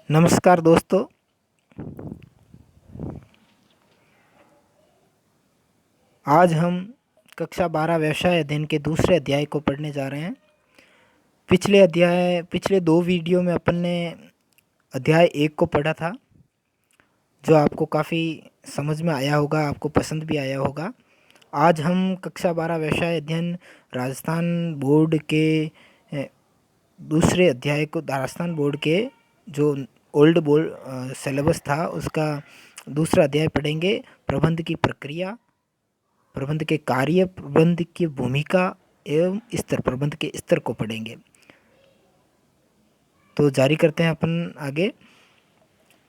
नमस्कार दोस्तों। आज हम कक्षा 12 व्यवसाय अध्ययन के दूसरे अध्याय को पढ़ने जा रहे हैं। पिछले दो वीडियो में अपन ने अध्याय 1 को पढ़ा था, जो आपको काफ़ी समझ में आया होगा, आपको पसंद भी आया होगा। आज हम कक्षा 12 व्यवसाय अध्ययन राजस्थान बोर्ड के दूसरे अध्याय को, राजस्थान बोर्ड के जो ओल्ड बोर्ड सिलेबस था उसका दूसरा अध्याय पढ़ेंगे। प्रबंध की प्रक्रिया, प्रबंध के कार्य, प्रबंध की भूमिका एवं स्तर, प्रबंध के स्तर को पढ़ेंगे। तो जारी करते हैं अपन आगे।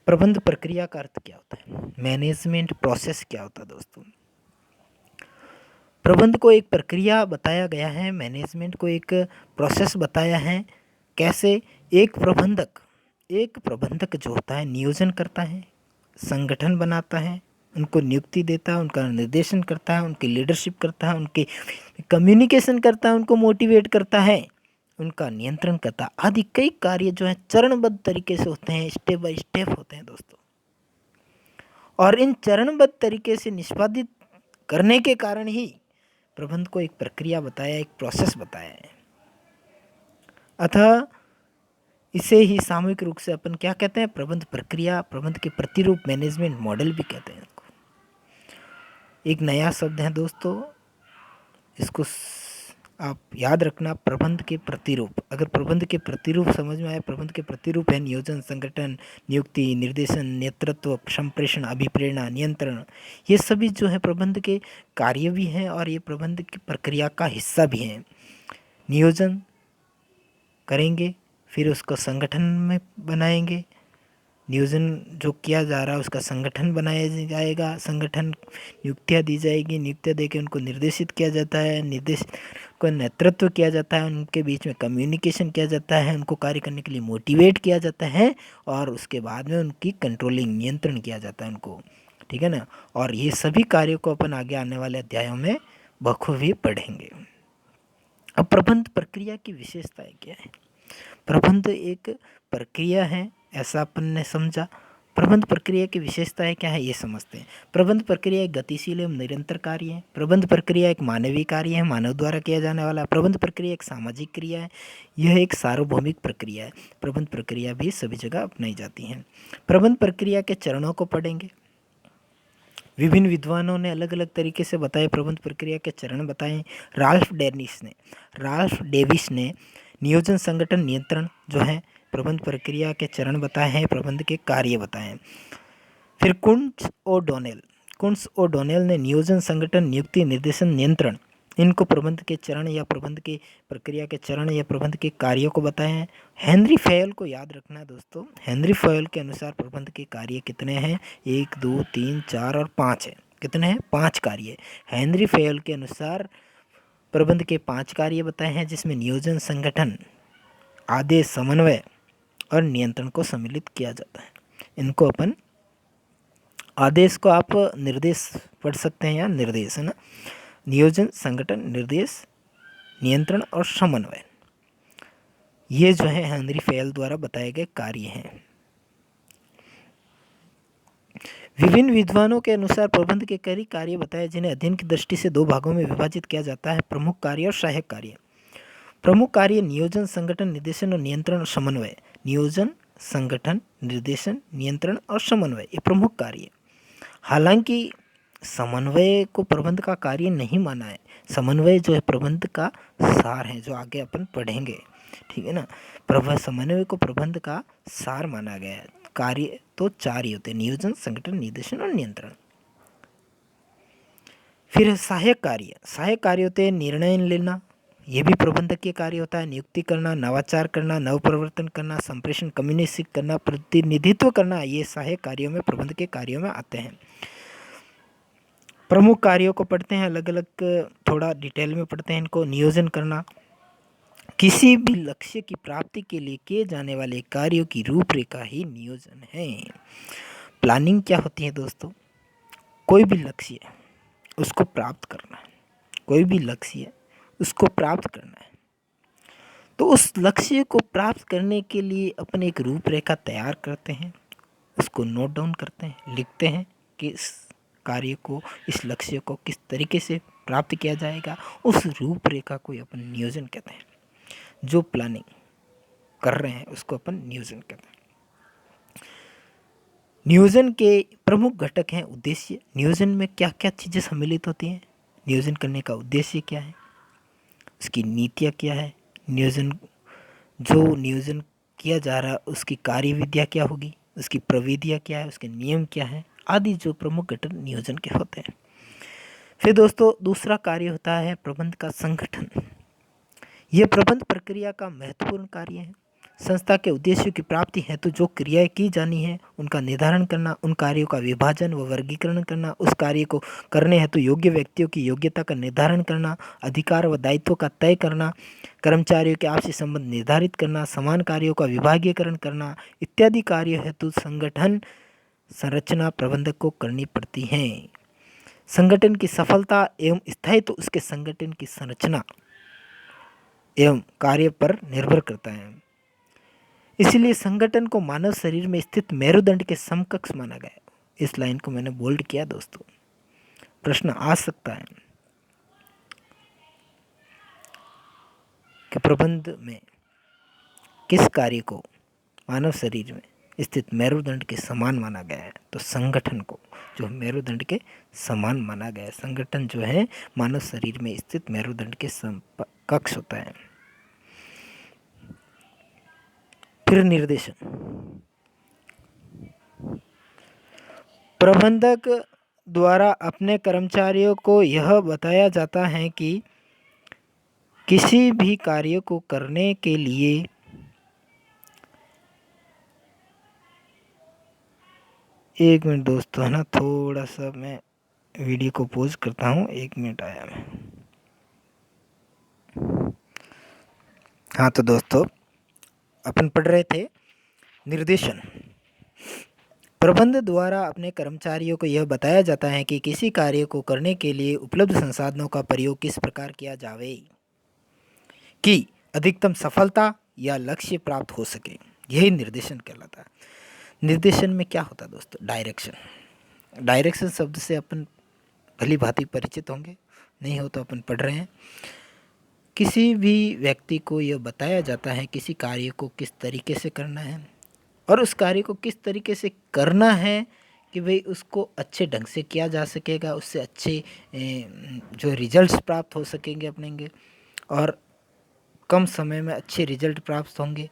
प्रबंध प्रक्रिया का अर्थ क्या होता है? मैनेजमेंट प्रोसेस क्या होता है दोस्तों? प्रबंध को एक प्रक्रिया बताया गया है, मैनेजमेंट को एक प्रोसेस बताया है। कैसे? एक प्रबंधक जो होता है नियोजन करता है, संगठन बनाता है, उनको नियुक्ति देता है, उनका निर्देशन करता है, उनकी लीडरशिप करता है, उनकी कम्युनिकेशन करता है, उनको मोटिवेट करता है, उनका नियंत्रण करता है, आदि कई कार्य जो है चरणबद्ध तरीके से होते हैं, स्टेप बाय स्टेप होते हैं दोस्तों। और इन चरणबद्ध तरीके से निष्पादित करने के कारण ही प्रबंध को एक प्रक्रिया बताया, एक प्रोसेस बताया है। अतः इसे ही सामूहिक रूप से अपन क्या कहते हैं? प्रबंध प्रक्रिया, प्रबंध के प्रतिरूप, मैनेजमेंट मॉडल भी कहते हैं इसको। एक नया शब्द है दोस्तों, इसको आप याद रखना, प्रबंध के प्रतिरूप। अगर प्रबंध के प्रतिरूप समझ में आए, प्रबंध के प्रतिरूप है नियोजन, संगठन, नियुक्ति, निर्देशन, नेतृत्व, संप्रेषण, अभिप्रेरणा, नियंत्रण। ये सभी जो है प्रबंध के कार्य भी हैं और ये प्रबंध की प्रक्रिया का हिस्सा भी हैं। नियोजन करेंगे, फिर उसको संगठन में बनाएंगे। नियोजन जो किया जा रहा है उसका संगठन बनाया जाएगा, संगठन नियुक्तियाँ दी जाएगी, नियुक्तियाँ देके उनको निर्देशित किया जाता है, निर्देश को नेतृत्व किया जाता है, उनके बीच में कम्युनिकेशन किया जाता है, उनको कार्य करने के लिए मोटिवेट किया जाता है और उसके बाद में उनकी कंट्रोलिंग, नियंत्रण किया जाता है उनको। ठीक है ना? और ये सभी कार्यों को अपन आगे आने वाले अध्यायों में बखूबी पढ़ेंगे। अब प्रबंध प्रक्रिया की विशेषताएं क्या है? प्रबंध एक प्रक्रिया है, ऐसा अपन ने समझा। प्रबंध प्रक्रिया की विशेषताएं क्या है ये समझते हैं। प्रबंध प्रक्रिया एक गतिशील एवं निरंतर कार्य है। प्रबंध प्रक्रिया एक मानवीय कार्य है, मानव द्वारा किया जाने वाला। प्रबंध प्रक्रिया एक सामाजिक क्रिया है, यह एक सार्वभौमिक प्रक्रिया है। प्रबंध प्रक्रिया भी सभी जगह अपनाई जाती है। प्रबंध प्रक्रिया के चरणों को पढ़ेंगे। विभिन्न विद्वानों ने अलग अलग तरीके से बताए, प्रबंध प्रक्रिया के चरण बताए। राल्फ डेविस ने नियोजन, संगठन, नियंत्रण जो है प्रबंध प्रक्रिया के चरण बताए हैं, प्रबंध के कार्य बताए हैं। फिर कुंट्स और डोनेल ने नियोजन, संगठन, नियुक्ति, निर्देशन, नियंत्रण, इनको प्रबंध के चरण या प्रबंध की प्रक्रिया के चरण या प्रबंध के कार्यों को बताए हैं। हेनरी फैयल को याद रखना दोस्तों, हेनरी फैयल के अनुसार प्रबंध के कार्य कितने हैं? 1, 2, 3, 4 और 5 है। कितने हैं? 5 कार्य। हेनरी फैयल के अनुसार प्रबंध के 5 कार्य बताए हैं, जिसमें नियोजन, संगठन, आदेश, समन्वय और नियंत्रण को सम्मिलित किया जाता है। इनको अपन आदेश को आप निर्देश पढ़ सकते हैं या निर्देश, है ना? नियोजन, संगठन, निर्देश, नियंत्रण और समन्वय, ये जो है हेनरी फैयल द्वारा बताए गए कार्य हैं। विभिन्न विद्वानों के अनुसार प्रबंध के कई कार्य बताए, जिन्हें अध्ययन की दृष्टि से 2 भागों में विभाजित किया जाता है, प्रमुख कार्य और सहायक कार्य। प्रमुख कार्य नियोजन, संगठन, निर्देशन और नियंत्रण और समन्वय। नियोजन, संगठन, निर्देशन, नियंत्रण और समन्वय, ये प्रमुख कार्य। हालांकि समन्वय को प्रबंध का कार्य नहीं माना है। समन्वय जो है प्रबंध का सार है, जो आगे अपन पढ़ेंगे। ठीक है ना? समन्वय को प्रबंध का सार माना गया है। कार्य तो 4 ही होते हैं, नियोजन, संगठन, निर्देशन और नियंत्रण। फिर सहायक कार्य होते हैं निर्णय लेना, ये भी प्रबंधक के कार्य होता है। नियुक्ति करना, नवाचार करना, नव परिवर्तन करना, संप्रेषण, कम्युनिकेशन करना, प्रतिनिधित्व करना, ये सहायक कार्यों में, प्रबंध के कार्यों में आते हैं। प्रमुख कार्यों को पढ़ते हैं, अलग अलग थोड़ा डिटेल में पढ़ते हैं इनको। नियोजन करना, किसी भी लक्ष्य की प्राप्ति के लिए किए जाने वाले कार्यों की रूपरेखा ही नियोजन है। प्लानिंग क्या होती है दोस्तों? कोई भी लक्ष्य है उसको प्राप्त करना है, कोई भी लक्ष्य है उसको प्राप्त करना है, तो उस लक्ष्य को प्राप्त करने के लिए अपन एक रूपरेखा तैयार करते हैं, उसको नोट डाउन करते हैं, लिखते हैं कि इस कार्य को, इस लक्ष्य को किस तरीके से प्राप्त किया जाएगा। उस रूपरेखा को अपन नियोजन कहते हैं। जो प्लानिंग कर रहे हैं उसको अपन नियोजन कहते हैं। नियोजन के प्रमुख घटक हैं उद्देश्य। नियोजन में क्या क्या चीज़ें सम्मिलित होती हैं, नियोजन करने का उद्देश्य क्या है, उसकी नीतियाँ क्या है, नियोजन जो नियोजन किया जा रहा है उसकी कार्य विद्या क्या होगी, उसकी प्रविधियाँ क्या है, उसके नियम क्या है, आदि जो प्रमुख घटक नियोजन के होते हैं। फिर दोस्तों दूसरा कार्य होता है प्रबंध का संगठन। यह प्रबंध प्रक्रिया का महत्वपूर्ण कार्य है। संस्था के उद्देश्यों की प्राप्ति हेतु जो क्रियाएं की जानी है उनका निर्धारण करना, उन कार्यों का विभाजन व वर्गीकरण करना, उस कार्य को करने हेतु योग्य व्यक्तियों की योग्यता का निर्धारण करना, अधिकार व दायित्व का तय करना, कर्मचारियों के आपसी संबंध निर्धारित करना, समान कार्यों का विभागीकरण करना इत्यादि कार्य हेतु संगठन संरचना प्रबंधक को करनी पड़ती है। संगठन की सफलता एवं स्थायित्व उसके संगठन की संरचना एवं कार्य पर निर्भर करता है। इसलिए संगठन को मानव शरीर में स्थित मेरुदंड के समकक्ष माना गया। इस लाइन को मैंने बोल्ड किया दोस्तों, प्रश्न आ सकता है कि प्रबंध में किस कार्य को मानव शरीर में स्थित मेरुदंड के समान माना गया है, तो संगठन को जो मेरुदंड के समान माना गया है। संगठन जो है मानव शरीर में स्थित मेरुदंड के समकक्ष होता है। फिर निर्देशन। प्रबंधक द्वारा अपने कर्मचारियों को यह बताया जाता है कि किसी भी कार्य को करने के लिए एक मिनट दोस्तों, है ना, थोड़ा सा मैं वीडियो को पॉज करता हूँ, 1 मिनट आया मैं। हाँ तो दोस्तों अपन पढ़ रहे थे निर्देशन। प्रबंध द्वारा अपने कर्मचारियों को यह बताया जाता है कि किसी कार्य को करने के लिए उपलब्ध संसाधनों का प्रयोग किस प्रकार किया जावे कि अधिकतम सफलता या लक्ष्य प्राप्त हो सके। यही निर्देशन कहलाता है। निर्देशन में क्या होता है दोस्तों, डायरेक्शन। डायरेक्शन शब्द से अपन भली भांति परिचित होंगे, नहीं हो तो अपन पढ़ रहे हैं। किसी भी व्यक्ति को यह बताया जाता है किसी कार्य को किस तरीके से करना है और उस कार्य को किस तरीके से करना है कि भाई उसको अच्छे ढंग से किया जा सकेगा, उससे अच्छे जो रिजल्ट्स प्राप्त हो सकेंगे अपनेंगे और कम समय में अच्छे रिजल्ट प्राप्त होंगे,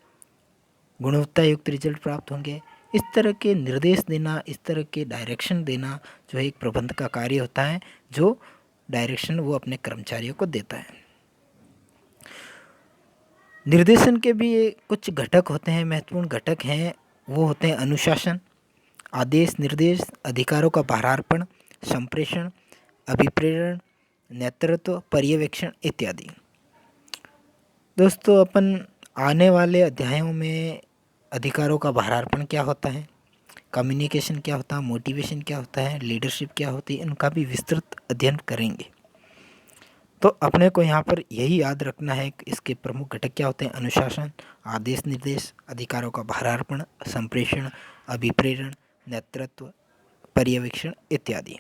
गुणवत्ता युक्त रिजल्ट प्राप्त होंगे। इस तरह के निर्देश देना, इस तरह के डायरेक्शन देना जो एक प्रबंध का कार्य होता है, जो डायरेक्शन वो अपने कर्मचारियों को देता है। निर्देशन के भी कुछ घटक होते हैं, महत्वपूर्ण घटक हैं, वो होते हैं अनुशासन, आदेश निर्देश, अधिकारों का भारार्पण, संप्रेषण, अभिप्रेरण, नेतृत्व, पर्यवेक्षण इत्यादि। दोस्तों अपन आने वाले अध्यायों में अधिकारों का भारार्पण क्या होता है, कम्युनिकेशन क्या होता है, मोटिवेशन क्या होता है, लीडरशिप क्या होती है, इनका भी विस्तृत अध्ययन करेंगे। तो अपने को यहाँ पर यही याद रखना है कि इसके प्रमुख घटक क्या होते हैं, अनुशासन, आदेश निर्देश, अधिकारों का भारार्पण, संप्रेषण, अभिप्रेरण, नेतृत्व, पर्यवेक्षण इत्यादि।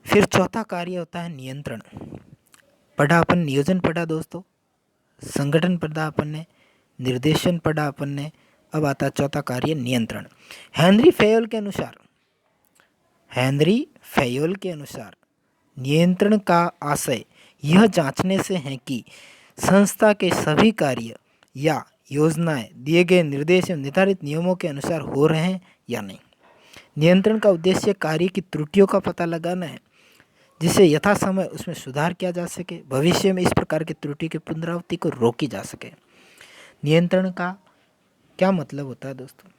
फिर चौथा कार्य होता है नियंत्रण। पढ़ा अपन नियोजन पढ़ा दोस्तों, संगठन पढ़ा अपन ने, निर्देशन पढ़ा अपन ने, अब आता चौथा कार्य नियंत्रण। हेनरी फेयोल के अनुसार नियंत्रण का आशय यह जांचने से है कि संस्था के सभी कार्य या योजनाएं दिए गए निर्देश एवं निर्धारित नियमों के अनुसार हो रहे हैं या नहीं। नियंत्रण का उद्देश्य कार्य की त्रुटियों का पता लगाना है, जिससे यथा समय उसमें सुधार किया जा सके, भविष्य में इस प्रकार की त्रुटि की पुनरावृत्ति को रोकी जा सके। नियंत्रण का क्या मतलब होता है दोस्तों,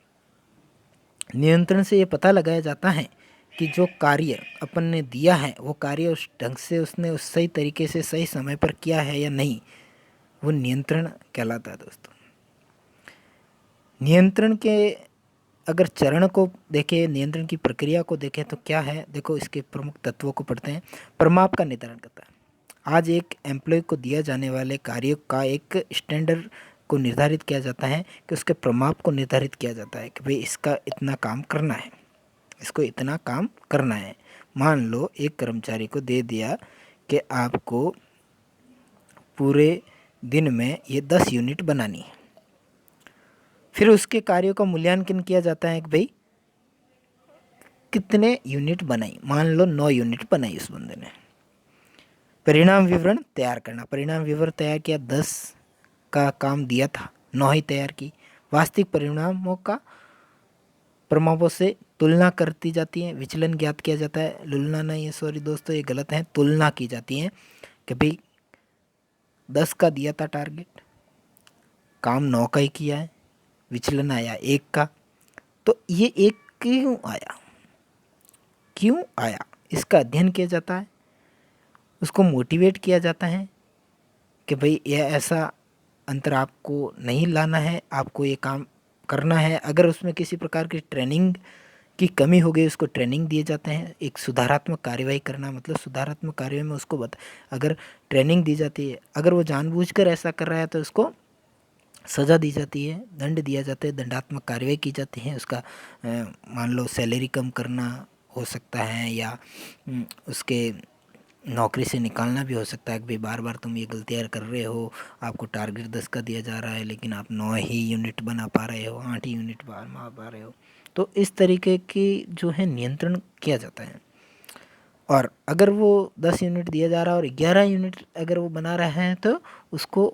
नियंत्रण से ये पता लगाया जाता है कि जो कार्य अपन ने दिया है वो कार्य उस ढंग से उसने उस सही तरीके से सही समय पर किया है या नहीं, वो नियंत्रण कहलाता है दोस्तों। नियंत्रण के अगर चरण को देखें, नियंत्रण की प्रक्रिया को देखें तो क्या है, देखो इसके प्रमुख तत्वों को पढ़ते हैं। परिमाप का निर्धारण करता है, आज एक एम्प्लॉय को दिया जाने वाले कार्य का एक स्टैंडर्ड को निर्धारित किया जाता है कि उसके प्रमाप को निर्धारित किया जाता है कि भाई इसका इतना काम करना है, इसको इतना काम करना है। मान लो एक कर्मचारी को दे दिया कि आपको पूरे दिन में ये 10 यूनिट बनानी है। फिर उसके कार्यों का मूल्यांकन किया जाता है कि भाई कितने यूनिट बनाई। मान लो 9 यूनिट बनाई उस बंदे ने। परिणाम विवरण तैयार करना, परिणाम विवरण तैयार किया, 10 का काम दिया था, 9 ही तैयार की। वास्तविक परिणामों का प्रमापों से तुलना करती जाती है, विचलन ज्ञात किया जाता है। तुलना नहीं है, सॉरी दोस्तों ये गलत है, तुलना की जाती है कि भाई 10 का दिया था टारगेट, काम 9 का ही किया है, विचलन आया 1 का। तो ये एक क्यों आया, क्यों आया, इसका अध्ययन किया जाता है, उसको मोटिवेट किया जाता है कि भाई यह ऐसा अंतर आपको नहीं लाना है, आपको ये काम करना है। अगर उसमें किसी प्रकार की ट्रेनिंग की कमी हो गई, उसको ट्रेनिंग दिए जाते हैं। एक सुधारात्मक कार्यवाही करना मतलब सुधारात्मक कार्य में उसको अगर ट्रेनिंग दी जाती है, अगर वो जानबूझकर ऐसा कर रहा है तो उसको सज़ा दी जाती है, दंड दिया जाता है, दंडात्मक कार्यवाही की जाती है। उसका मान लो सैलरी कम करना हो सकता है, या उसके नौकरी से निकालना भी हो सकता है कि भाई बार बार तुम ये गलतियाँ कर रहे हो, आपको टारगेट 10 का दिया जा रहा है लेकिन आप 9 ही यूनिट बना पा रहे हो, 8 ही यूनिट बना पा रहे हो। तो इस तरीके की जो है नियंत्रण किया जाता है। और अगर वो 10 यूनिट दिया जा रहा है और 11 यूनिट अगर वो बना रहा है तो उसको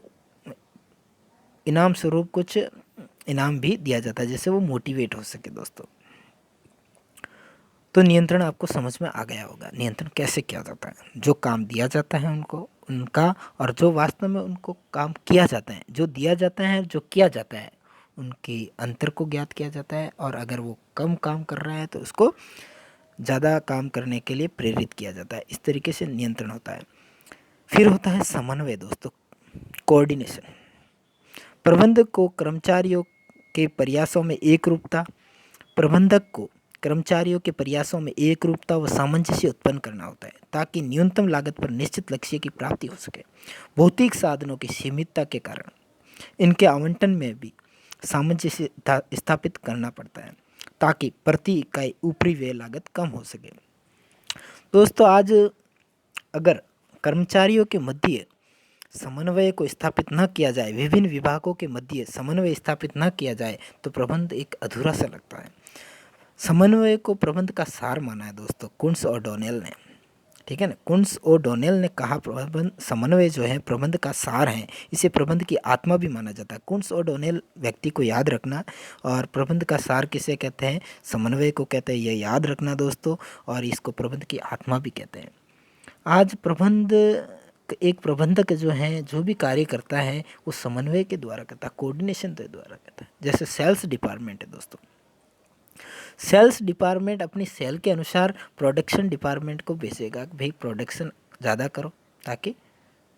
इनाम स्वरूप कुछ इनाम भी दिया जाता है, जिससे वो मोटिवेट हो सके दोस्तों। तो नियंत्रण आपको समझ में आ गया होगा, नियंत्रण कैसे किया जाता है। जो काम दिया जाता है उनको उनका, और जो वास्तव में उनको काम किया जाता है, जो दिया जाता है जो किया जाता है, उनके अंतर को ज्ञात किया जाता है। और अगर वो कम काम कर रहा है तो उसको ज़्यादा काम करने के लिए प्रेरित किया जाता है। इस तरीके से नियंत्रण होता है। फिर होता है समन्वय दोस्तों, कोऑर्डिनेशन। प्रबंधक को कर्मचारियों के प्रयासों में एक रूपता प्रबंधक को कर्मचारियों के प्रयासों में एक रूपता व सामंजस्य उत्पन्न करना होता है ताकि न्यूनतम लागत पर निश्चित लक्ष्य की प्राप्ति हो सके। भौतिक साधनों की सीमितता के कारण इनके आवंटन में भी सामंजस्य स्थापित करना पड़ता है ताकि प्रति इकाई ऊपरी व्यय लागत कम हो सके। दोस्तों आज अगर कर्मचारियों के मध्य समन्वय को स्थापित न किया जाए, विभिन्न विभागों के मध्य समन्वय स्थापित न किया जाए तो प्रबंध एक अधूरा सा लगता है। समन्वय को प्रबंध का सार माना है दोस्तों कुंट्स और डोनेल ने, ठीक है ना। कुंट्स और डोनेल ने कहा प्रबंध समन्वय जो है प्रबंध का सार है, इसे प्रबंध की आत्मा भी माना जाता है। कुंट्स और डोनेल व्यक्ति को याद रखना, और प्रबंध का सार किसे कहते हैं, समन्वय को कहते हैं, यह याद रखना दोस्तों। और इसको प्रबंध की आत्मा भी कहते हैं। आज प्रबंध एक प्रबंधक जो है जो भी कार्य करता है वो समन्वय के द्वारा करता है, कोऑर्डिनेशन के द्वारा करता है। जैसे सेल्स डिपार्टमेंट है दोस्तों, सेल्स डिपार्टमेंट अपनी सेल के अनुसार प्रोडक्शन डिपार्टमेंट को भेजेगा कि भाई प्रोडक्शन ज़्यादा करो ताकि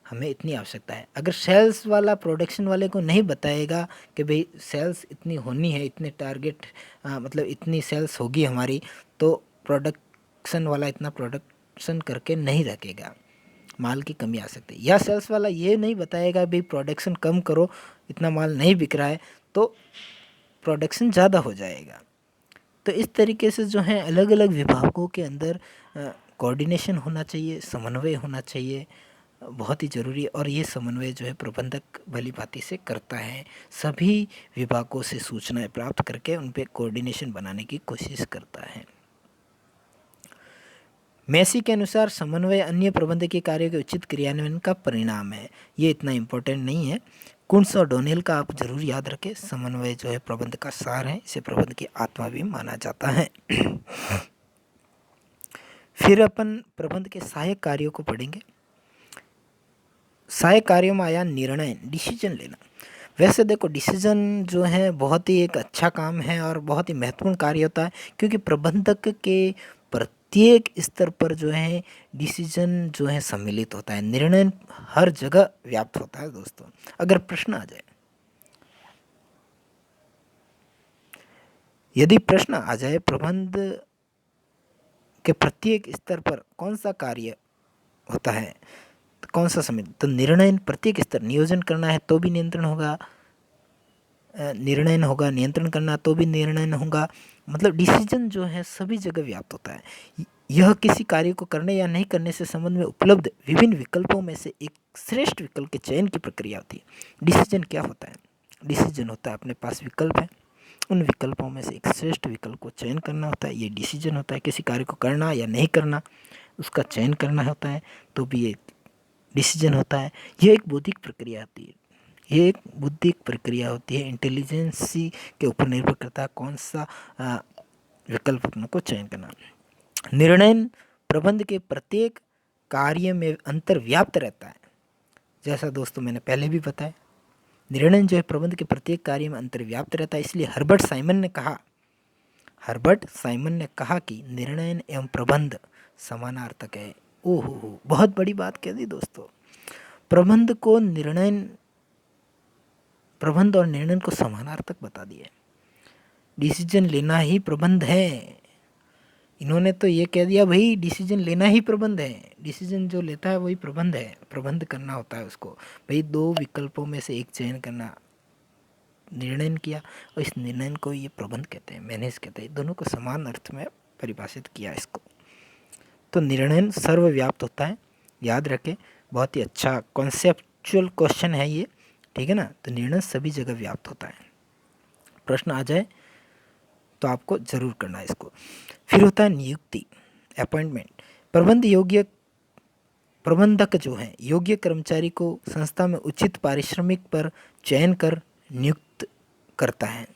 हमें इतनी आवश्यकता है। अगर सेल्स वाला प्रोडक्शन वाले को नहीं बताएगा कि भाई सेल्स इतनी होनी है, इतने टारगेट मतलब इतनी सेल्स होगी हमारी, तो प्रोडक्शन वाला इतना प्रोडक्शन करके नहीं रखेगा, माल की कमी आ सकती है। या सेल्स वाला ये नहीं बताएगा भाई प्रोडक्शन कम करो, इतना माल नहीं बिक रहा है, तो प्रोडक्शन ज़्यादा हो जाएगा। तो इस तरीके से जो है अलग अलग विभागों के अंदर कोऑर्डिनेशन होना चाहिए, समन्वय होना चाहिए, बहुत ही ज़रूरी है। और ये समन्वय जो है प्रबंधक भली भांति से करता है, सभी विभागों से सूचनाएं प्राप्त करके उन पे कोऑर्डिनेशन बनाने की कोशिश करता है। मैसी के अनुसार समन्वय अन्य प्रबंधकीय कार्यों के उचित क्रियान्वयन का परिणाम है। ये इतना इम्पोर्टेंट नहीं है। कुंट्स और डोनेल का आप जरूर याद रखें, समन्वय जो है प्रबंध का सार है, इसे प्रबंध की आत्मा भी माना जाता है। फिर अपन प्रबंध के सहायक कार्यों को पढ़ेंगे। सहायक कार्यों में आया निर्णय, डिसीजन लेना। वैसे देखो डिसीजन जो है बहुत ही एक अच्छा काम है और बहुत ही महत्वपूर्ण कार्य होता है, क्योंकि प्रबंधक के प्रत्येक स्तर पर जो है डिसीजन जो है सम्मिलित होता है, निर्णय हर जगह व्याप्त होता है दोस्तों। अगर प्रश्न आ जाए, यदि प्रश्न आ जाए प्रबंध के प्रत्येक स्तर पर कौन सा कार्य होता है, तो कौन सा समय, तो निर्णय प्रत्येक स्तर, नियोजन करना है तो भी नियंत्रण होगा, निर्णय होगा, नियंत्रण करना तो भी निर्णय होगा। मतलब डिसीजन जो है सभी जगह व्याप्त होता है। यह किसी कार्य को करने या नहीं करने से संबंध में उपलब्ध विभिन्न विकल्पों में से एक श्रेष्ठ विकल्प के चयन की प्रक्रिया होती है। डिसीजन क्या होता है? डिसीजन होता है अपने पास विकल्प है, उन विकल्पों में से एक श्रेष्ठ विकल्प को चयन करना होता है, ये डिसीजन होता है। किसी कार्य को करना या नहीं करना उसका चयन करना होता है, तो भी ये डिसीजन होता है। यह एक बौद्धिक प्रक्रिया होती है, ये एक बुद्धिक प्रक्रिया होती है। इंटेलिजेंसी के ऊपर निर्भर करता है कौन सा विकल्प अपने को चयन करना। निर्णय प्रबंध के प्रत्येक कार्य में अंतर्व्याप्त रहता है। जैसा दोस्तों मैंने पहले भी बताया, निर्णय जो है प्रबंध के प्रत्येक कार्य में अंतर्व्याप्त रहता है। इसलिए हर्बर्ट साइमन ने कहा कि निर्णय एवं प्रबंध समानार्थक है। ओहो, बहुत बड़ी बात कह दी दोस्तों। प्रबंध और निर्णय को समानार्थक बता दिया। डिसीजन लेना ही प्रबंध है। इन्होंने तो ये कह दिया भाई डिसीजन लेना ही प्रबंध है, डिसीजन जो लेता है वही प्रबंध है, प्रबंध करना होता है उसको। भाई दो विकल्पों में से एक चयन करना, निर्णय किया, और इस निर्णय को ये प्रबंध कहते हैं, मैनेज कहते हैं। दोनों को समान अर्थ में परिभाषित किया इसको। तो निर्णय सर्वव्याप्त होता है, याद रखें, बहुत ही अच्छा कॉन्सेप्चुअल क्वेश्चन है ये, ठीक है ना। तो निर्णय सभी जगह व्याप्त होता है। प्रश्न आ जाए तो आपको जरूर करना है इसको। फिर होता है नियुक्ति, अपॉइंटमेंट। प्रबंधक जो है योग्य कर्मचारी को संस्था में उचित पारिश्रमिक पर चयन कर नियुक्त करता है।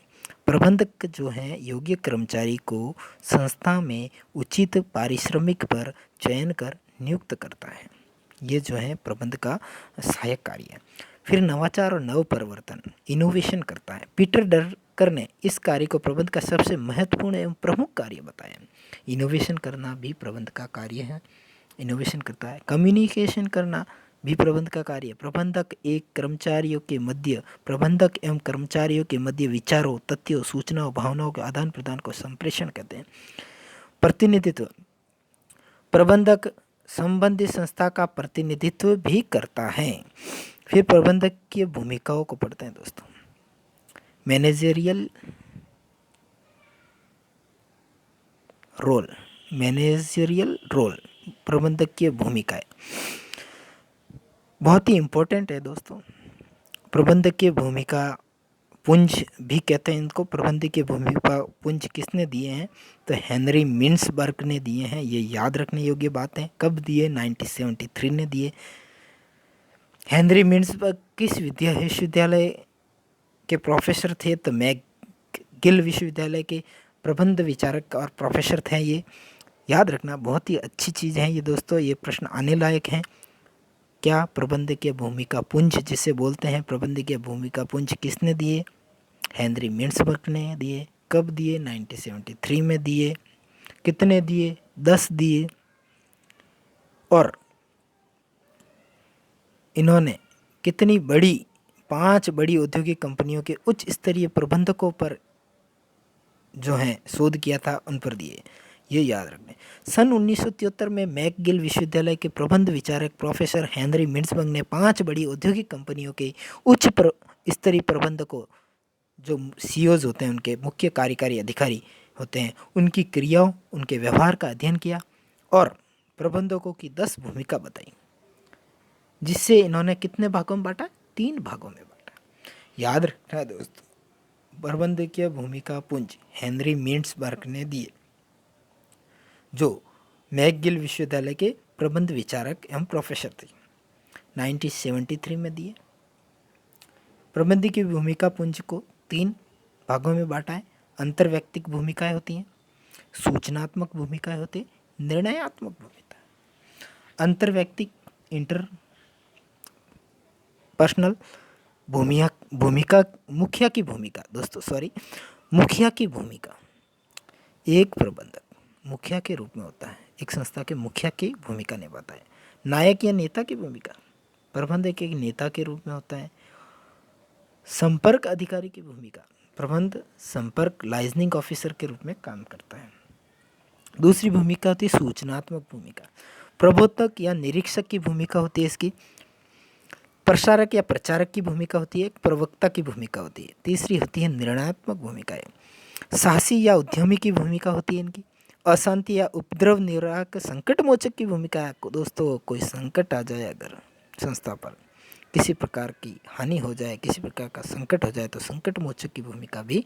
प्रबंधक जो है योग्य कर्मचारी को संस्था में उचित पारिश्रमिक पर चयन कर नियुक्त करता है। ये जो है प्रबंध का सहायक कार्य है। फिर नवाचार और नव परिवर्तन, इनोवेशन करता है। पीटर ड्रकर ने इस कार्य को प्रबंध का सबसे महत्वपूर्ण एवं प्रमुख कार्य बताया। इनोवेशन करना भी प्रबंध का कार्य है, इनोवेशन करता है। कम्युनिकेशन करना भी प्रबंध का कार्य है। प्रबंधक एवं कर्मचारियों के मध्य विचारों, तथ्यों, सूचनाओं, भावनाओं के आदान प्रदान को संप्रेषण कहते हैं। प्रतिनिधित्व, प्रबंधक संबंधित संस्था का प्रतिनिधित्व भी करता है। फिर प्रबंधक की भूमिकाओं को पढ़ते हैं दोस्तों। मैनेजरियल रोल, प्रबंधक की भूमिकाएं बहुत ही इम्पोर्टेंट है दोस्तों। प्रबंधक की भूमिका पुंज भी कहते हैं इनको। प्रबंधक की भूमिका पुंज किसने दिए हैं? तो हेनरी मिन्सबर्ग ने दिए हैं। ये याद रखने योग्य बात है। कब दिए? 1973 ने दिए। हेनरी मिन्सबर्ग किस विश्वविद्यालय के प्रोफेसर थे? तो मैकगिल विश्वविद्यालय के प्रबंध विचारक और प्रोफेसर थे ये। याद रखना, बहुत ही अच्छी चीज़ है ये दोस्तों, ये प्रश्न आने लायक हैं। क्या प्रबंधकीय भूमिका पुंज जिसे बोलते हैं, प्रबंधकीय भूमिका पुंज किसने दिए? हेनरी मिन्सबर्ग ने दिए। कब दिए? 1973 में दिए। कितने दिए? 10 दिए। और इन्होंने कितनी बड़ी 5 बड़ी औद्योगिक कंपनियों के उच्च स्तरीय प्रबंधकों पर जो है शोध किया था, उन पर दिए। ये याद रखना। सन 1973 में मैकगिल विश्वविद्यालय के प्रबंध विचारक प्रोफेसर हेनरी मिन्सबर्ग ने 5 बड़ी औद्योगिक कंपनियों के उच्च स्तरीय प्रबंधकों, जो सीईओज होते हैं, उनके मुख्य कार्यकारी अधिकारी होते हैं, उनकी क्रियाओं, उनके व्यवहार का अध्ययन किया और प्रबंधकों की 10 भूमिका बताई, जिससे इन्होंने कितने भागों में बांटा? 3 भागों में बांटा। याद रखना है दोस्तों, प्रबंधकीय भूमिका पुंज हेनरी मिन्सबर्ग ने दिए, जो मैकगिल विश्वविद्यालय के प्रबंध विचारक एवं प्रोफेसर थे, 1973 में दिए। प्रबंधकीय भूमिका पुंज को 3 भागों में बांटा है। अंतर्व्यक्तिक भूमिकाएं होती हैं, सूचनात्मक भूमिकाएं होती हैं, निर्णयात्मक भूमिका। अंतर्व्यक्तिक इंटरपर्सनल भूमिका, मुखिया की भूमिका मुखिया की भूमिका एक प्रबंधक मुखिया के रूप में होता है, एक संस्था के मुखिया की भूमिका निभाता है। नायक या नेता की भूमिका प्रबंधक एक नेता के रूप में होता है। संपर्क अधिकारी की भूमिका, प्रबंध संपर्क लाइजनिंग ऑफिसर के रूप में काम करता है। दूसरी भूमिका होती है सूचनात्मक भूमिका। प्रबोधक या निरीक्षक की भूमिका होती है इसकी, प्रसारक या प्रचारक की भूमिका होती है, प्रवक्ता की भूमिका होती है, तीसरी होती है निर्णयात्मक भूमिकाएं, साहसी या उद्यमी की भूमिका होती है इनकी, अशांति या उपद्रव निवारक संकट मोचक की भूमिका है। दोस्तों कोई संकट आ जाए अगर संस्था पर, किसी प्रकार की हानि हो जाए, किसी प्रकार का संकट हो जाए, तो संकट मोचक की भूमिका भी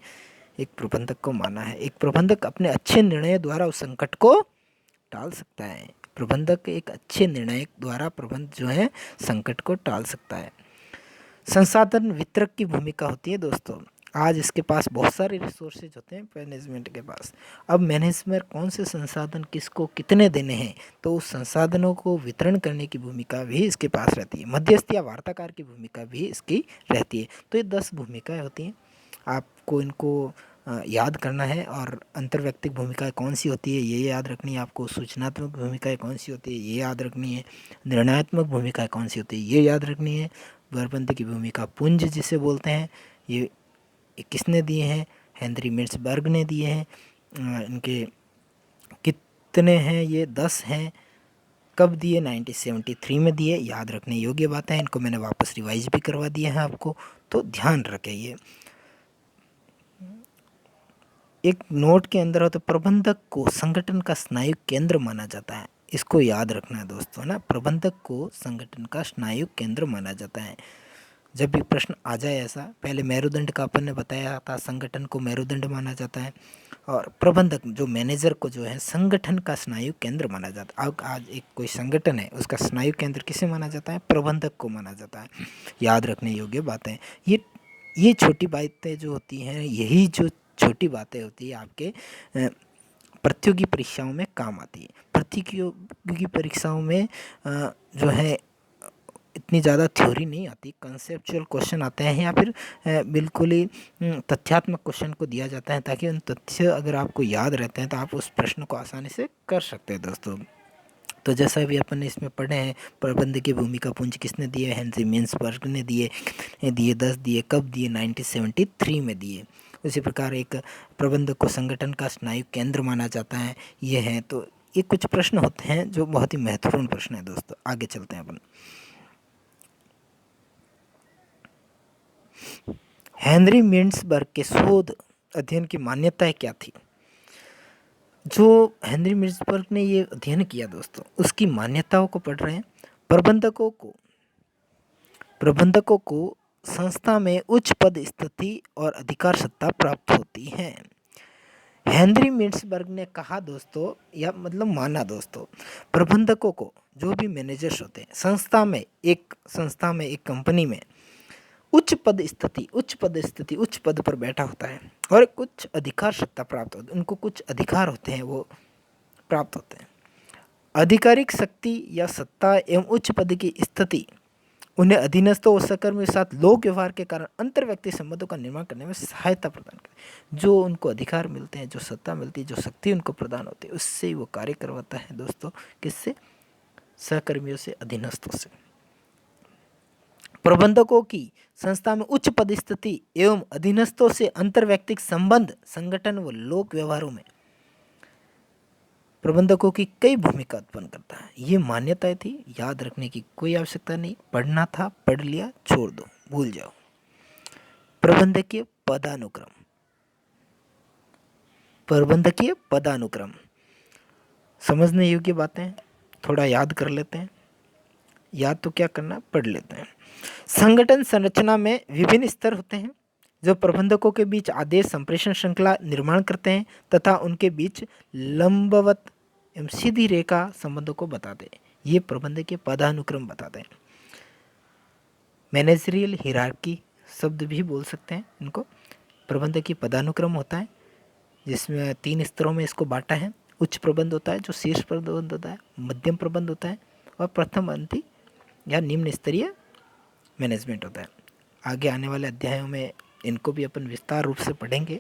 एक प्रबंधक को माना है। एक प्रबंधक अपने अच्छे निर्णय द्वारा उस संकट को टाल सकता है। प्रबंधक एक अच्छे निर्णय द्वारा प्रबंध जो है संकट को टाल सकता है। संसाधन वितरक की भूमिका होती है दोस्तों। आज इसके पास बहुत सारे रिसोर्सेज होते हैं मैनेजमेंट के पास। अब मैनेजमेंट कौन से संसाधन किसको कितने देने हैं, तो उस संसाधनों को वितरण करने की भूमिका भी इसके पास रहती है। मध्यस्थ या वार्ताकार की भूमिका भी इसकी रहती है। तो ये 10 भूमिकाएं होती हैं, आपको इनको याद करना है। और अंतर्व्यक्तिक भूमिकाएं कौन सी होती है ये याद रखनी है आपको, सूचनात्मक भूमिकाएं कौन सी होती है ये याद रखनी है, निर्णयात्मक भूमिकाएं कौन सी होती है ये याद रखनी है, प्रबंधक की भूमिका पुंज जिसे बोलते हैं ये किसने दिए हैं, हेनरी मिर्सबर्ग ने दिए हैं। इनके कितने हैं, ये 10 हैं। कब दिए, 1973 में दिए। याद रखने योग्य बात है, इनको मैंने वापस रिवाइज भी करवा दिया है आपको, तो ध्यान रखें। ये एक नोट के अंदर हो तो प्रबंधक को संगठन का स्नायु केंद्र माना जाता है, इसको याद रखना है दोस्तों ना। प्रबंधक को संगठन का स्नायु केंद्र माना जाता है। जब भी प्रश्न आ जाए ऐसा, पहले मेरुदंड का अपन ने बताया था, संगठन को मेरुदंड माना जाता है, और प्रबंधक जो मैनेजर को जो है संगठन का स्नायु केंद्र माना जाता है। अब आज एक कोई संगठन है, उसका स्नायु केंद्र किसे माना जाता है, प्रबंधक को माना जाता है। याद रखने योग्य बातें ये छोटी बातें जो होती हैं, यही जो छोटी बातें होती है आपके प्रतियोगी परीक्षाओं में काम आती है। प्रतियोगी परीक्षाओं में जो है इतनी ज़्यादा थ्योरी नहीं आती, कंसेप्चुअल क्वेश्चन आते हैं, या फिर बिल्कुल ही तथ्यात्मक क्वेश्चन को दिया जाता है, ताकि उन तथ्य अगर आपको याद रहते हैं तो आप उस प्रश्न को आसानी से कर सकते हैं दोस्तों। तो जैसा भी अपन ने इसमें पढ़े हैं, प्रबंध की भूमिका पुंज किसने दिए, हेनरी मिन्सबर्ग ने दिए 10 दिए। कब दिए, 1973 में दिए। उसी प्रकार एक प्रबंधक को संगठन का स्नायु केंद्र माना जाता है, ये है। तो ये कुछ प्रश्न होते हैं जो बहुत ही महत्वपूर्ण प्रश्न है दोस्तों। आगे चलते हैं अपन। हेनरी मिन्सबर्ग के शोध अध्ययन की मान्यताएं क्या थी। जो हेनरी मिन्सबर्ग ने ये अध्ययन किया दोस्तों, उसकी मान्यताओं को पढ़ रहे हैं। प्रबंधकों को संस्था में उच्च पद स्थिति और अधिकार सत्ता प्राप्त होती है। हेनरी मिन्सबर्ग ने कहा दोस्तों, या मतलब माना दोस्तों, प्रबंधकों को, जो भी मैनेजर्स होते हैं संस्था में, एक कंपनी में उच्च पद पर बैठा होता है और कुछ अधिकार सत्ता प्राप्त होती है। उनको कुछ अधिकार होते हैं, वो प्राप्त होते हैं। आधिकारिक शक्ति या सत्ता एवं उच्च पद की स्थिति उन्हें अधीनस्थों और सहकर्मियों के साथ लोक व्यवहार के कारण अंतर्व्यक्ति संबंधों का निर्माण करने में सहायता प्रदान करती है। जो उनको अधिकार मिलते हैं, जो सत्ता मिलती है, जो शक्ति उनको प्रदान होती है, उससे ही वो कार्य करवाता है दोस्तों। किससे, सहकर्मियों से, अधीनस्थों से। प्रबंधकों की संस्था में उच्च पद स्थिति एवं अधीनस्थों से अंतर्व्यक्तिक संबंध संगठन व लोक व्यवहारों में प्रबंधकों की कई भूमिका उत्पन्न करता है। ये मान्यताएं थी, याद रखने की कोई आवश्यकता नहीं। पढ़ना था, पढ़ लिया, छोड़ दो, भूल जाओ। प्रबंधकीय पदानुक्रम समझने योग्य बातें, थोड़ा याद कर लेते हैं। याद तो क्या करना, पढ़ लेते हैं। संगठन संरचना में विभिन्न स्तर होते हैं जो प्रबंधकों के बीच आदेश संप्रेषण श्रृंखला निर्माण करते हैं तथा उनके बीच लंबवत एवं सीधी रेखा संबंधों को बताते हैं। ये प्रबंधकीय पदानुक्रम बताते हैं। मैनेजरियल हिरार्की शब्द भी बोल सकते हैं इनको। प्रबंधकीय पदानुक्रम होता है जिसमें 3 स्तरों में इसको बांटा है। उच्च प्रबंध होता है जो शीर्ष प्रबंध होता है, मध्यम प्रबंध होता है, और प्रथम अंति या निम्न स्तरीय मैनेजमेंट होता है। आगे आने वाले अध्यायों में इनको भी अपन विस्तार रूप से पढ़ेंगे।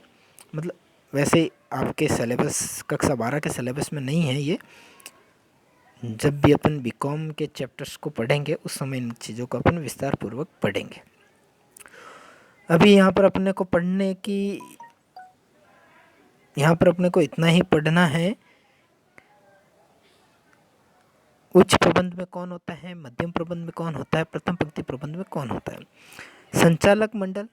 मतलब वैसे आपके सिलेबस, कक्षा 12 के सिलेबस में नहीं है ये। जब भी अपन बीकॉम के चैप्टर्स को पढ़ेंगे उस समय इन चीज़ों को अपन विस्तार पूर्वक पढ़ेंगे। अभी यहाँ पर अपने को इतना ही पढ़ना है। उच्च प्रबंध में कौन होता है, मध्यम प्रबंध में कौन होता है, प्रथम पंक्ति प्रबंध में कौन होता है। संचालक मंडल,